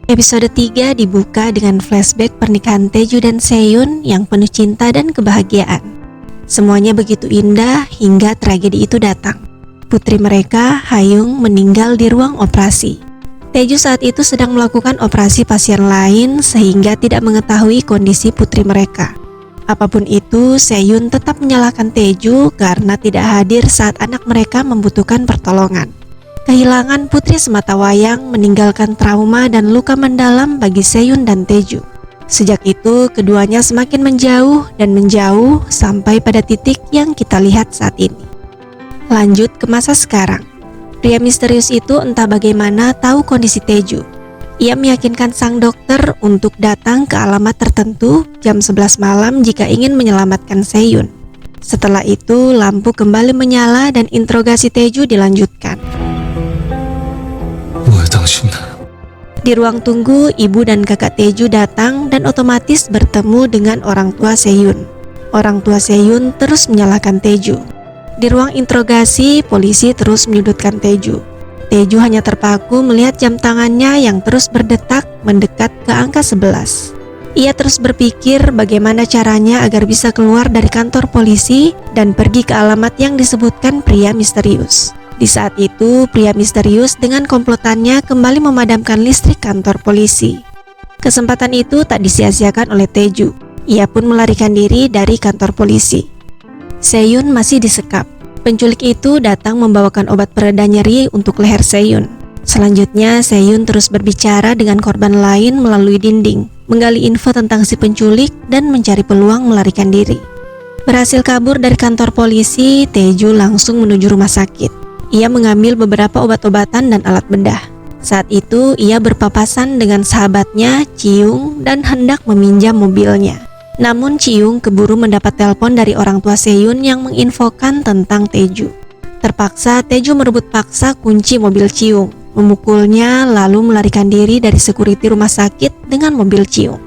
Episode 3 dibuka dengan flashback pernikahan Taeju dan Seyun yang penuh cinta dan kebahagiaan. Semuanya begitu indah hingga tragedi itu datang. Putri mereka, Hayung, meninggal di ruang operasi. Taeju saat itu sedang melakukan operasi pasien lain sehingga tidak mengetahui kondisi putri mereka. Apapun itu, Seyun tetap menyalahkan Taeju karena tidak hadir saat anak mereka membutuhkan pertolongan. Kehilangan putri sematawayang meninggalkan trauma dan luka mendalam bagi Seyun dan Taeju. Sejak itu, keduanya semakin menjauh dan menjauh sampai pada titik yang kita lihat saat ini. Lanjut ke masa sekarang. Pria misterius itu entah bagaimana tahu kondisi Taeju. Ia meyakinkan sang dokter untuk datang ke alamat tertentu jam 11 malam jika ingin menyelamatkan Seyun. Setelah itu, lampu kembali menyala dan interogasi Taeju dilanjutkan. Di ruang tunggu, ibu dan kakak Taeju datang dan otomatis bertemu dengan orang tua Seyun. Orang tua Seyun terus menyalahkan Taeju. Di ruang interogasi, polisi terus menyudutkan Taeju. Taeju hanya terpaku melihat jam tangannya yang terus berdetak mendekat ke angka 11. Ia terus berpikir bagaimana caranya agar bisa keluar dari kantor polisi dan pergi ke alamat yang disebutkan pria misterius. Di saat itu, pria misterius dengan komplotannya kembali memadamkan listrik kantor polisi. Kesempatan itu tak disia-siakan oleh Taeju. Ia pun melarikan diri dari kantor polisi. Seyun masih disekap. Penculik itu datang membawakan obat pereda nyeri untuk leher Seyun. Selanjutnya, Seyun terus berbicara dengan korban lain melalui dinding, menggali info tentang si penculik dan mencari peluang melarikan diri. Berhasil kabur dari kantor polisi, Taeju langsung menuju rumah sakit. Ia mengambil beberapa obat-obatan dan alat bedah. Saat itu, ia berpapasan dengan sahabatnya, Chiung, dan hendak meminjam mobilnya. Namun Chiung keburu mendapat telepon dari orang tua Seyun yang menginfokan tentang Taeju. Terpaksa, Taeju merebut paksa kunci mobil Chiung, memukulnya lalu melarikan diri dari security rumah sakit dengan mobil Chiung.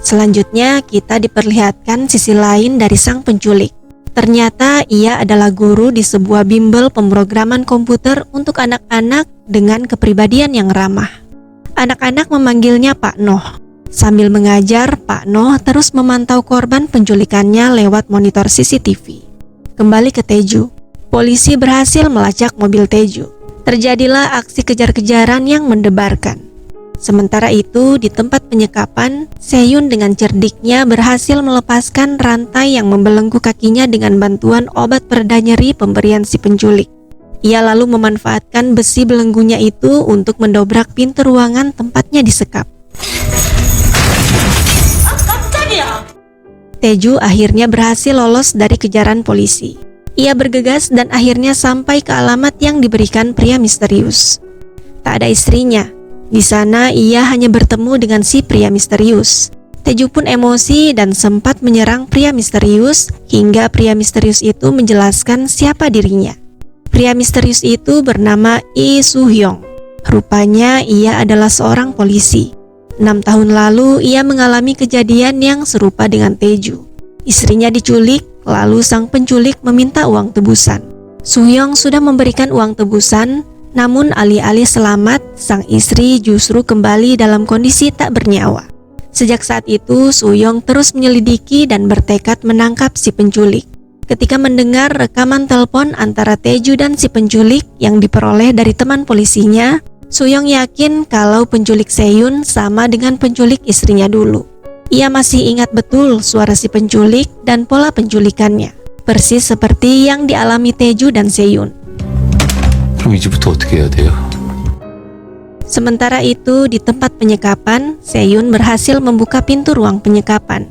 Selanjutnya, kita diperlihatkan sisi lain dari sang penculik. Ternyata ia adalah guru di sebuah bimbel pemrograman komputer untuk anak-anak dengan kepribadian yang ramah. Anak-anak memanggilnya Pak Noh. Sambil mengajar, Pak Noh terus memantau korban penculikannya lewat monitor CCTV. Kembali ke Taeju. Polisi berhasil melacak mobil Taeju. Terjadilah aksi kejar-kejaran yang mendebarkan. Sementara itu, di tempat penyekapan, Seyun dengan cerdiknya berhasil melepaskan rantai yang membelenggu kakinya dengan bantuan obat pereda nyeri pemberian si penculik. Ia lalu memanfaatkan besi belenggunya itu untuk mendobrak pintu ruangan tempatnya disekap. Taeju akhirnya berhasil lolos dari kejaran polisi. Ia bergegas dan akhirnya sampai ke alamat yang diberikan pria misterius. Tak ada istrinya. Di sana ia hanya bertemu dengan si pria misterius. Taeju pun emosi dan sempat menyerang pria misterius hingga pria misterius itu menjelaskan siapa dirinya. Pria misterius itu bernama Lee Soo-hyung. Rupanya ia adalah seorang polisi. 6 tahun lalu ia mengalami kejadian yang serupa dengan Taeju. Istrinya diculik, lalu sang penculik meminta uang tebusan. Soo-hyung sudah memberikan uang tebusan. Namun alih-alih selamat, sang istri justru kembali dalam kondisi tak bernyawa. Sejak saat itu, Soo-hyung terus menyelidiki dan bertekad menangkap si penculik. Ketika mendengar rekaman telepon antara Taeju dan si penculik yang diperoleh dari teman polisinya, Soo-hyung yakin kalau penculik Seyun sama dengan penculik istrinya dulu. Ia masih ingat betul suara si penculik dan pola penculikannya, persis seperti yang dialami Taeju dan Seyun. Sementara itu, di tempat penyekapan, Seyun berhasil membuka pintu ruang penyekapan.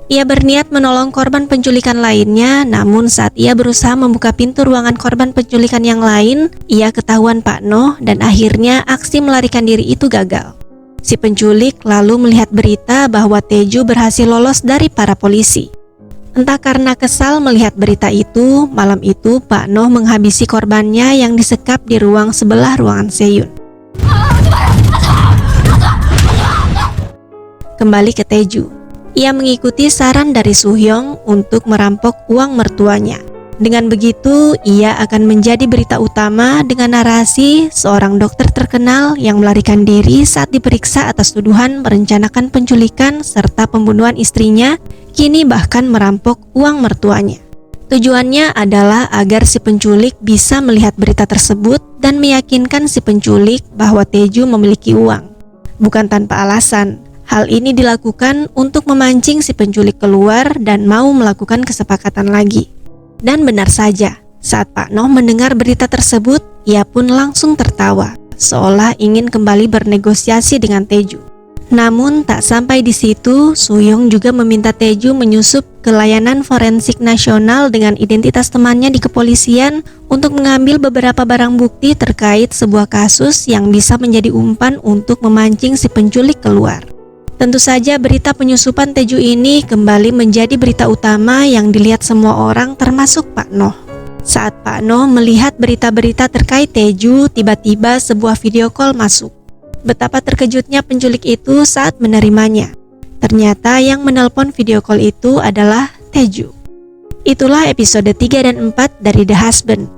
Ia berniat menolong korban penculikan lainnya, namun saat ia berusaha membuka pintu ruangan korban penculikan yang lain, ia ketahuan Pak Noh dan akhirnya aksi melarikan diri itu gagal. Si penculik lalu melihat berita bahwa Taeju berhasil lolos dari para polisi. Entah karena kesal melihat berita itu, malam itu Pak Noh menghabisi korbannya yang disekap di ruang sebelah ruangan Seyun. Kembali ke Taeju. Ia mengikuti saran dari Soo-hyung untuk merampok uang mertuanya. Dengan begitu, ia akan menjadi berita utama dengan narasi seorang dokter terkenal yang melarikan diri saat diperiksa atas tuduhan merencanakan penculikan serta pembunuhan istrinya, kini bahkan merampok uang mertuanya. Tujuannya adalah agar si penculik bisa melihat berita tersebut dan meyakinkan si penculik bahwa Teju memiliki uang. Bukan tanpa alasan, hal ini dilakukan untuk memancing si penculik keluar dan mau melakukan kesepakatan lagi. Dan benar saja, saat Pak Noh mendengar berita tersebut, ia pun langsung tertawa, seolah ingin kembali bernegosiasi dengan Teju. Namun tak sampai di situ, Suyong juga meminta Teju menyusup ke layanan forensik nasional dengan identitas temannya di kepolisian untuk mengambil beberapa barang bukti terkait sebuah kasus yang bisa menjadi umpan untuk memancing si penculik keluar. Tentu saja berita penyusupan Teju ini kembali menjadi berita utama yang dilihat semua orang termasuk Pak Noh. Saat Pak Noh melihat berita-berita terkait Teju, tiba-tiba sebuah video call masuk. Betapa terkejutnya penculik itu saat menerimanya. Ternyata yang menelpon video call itu adalah Teju. Itulah episode 3 dan 4 dari The Husband.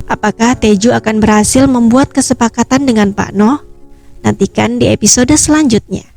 Apakah Teju akan berhasil membuat kesepakatan dengan Pak Noh? Nantikan di episode selanjutnya.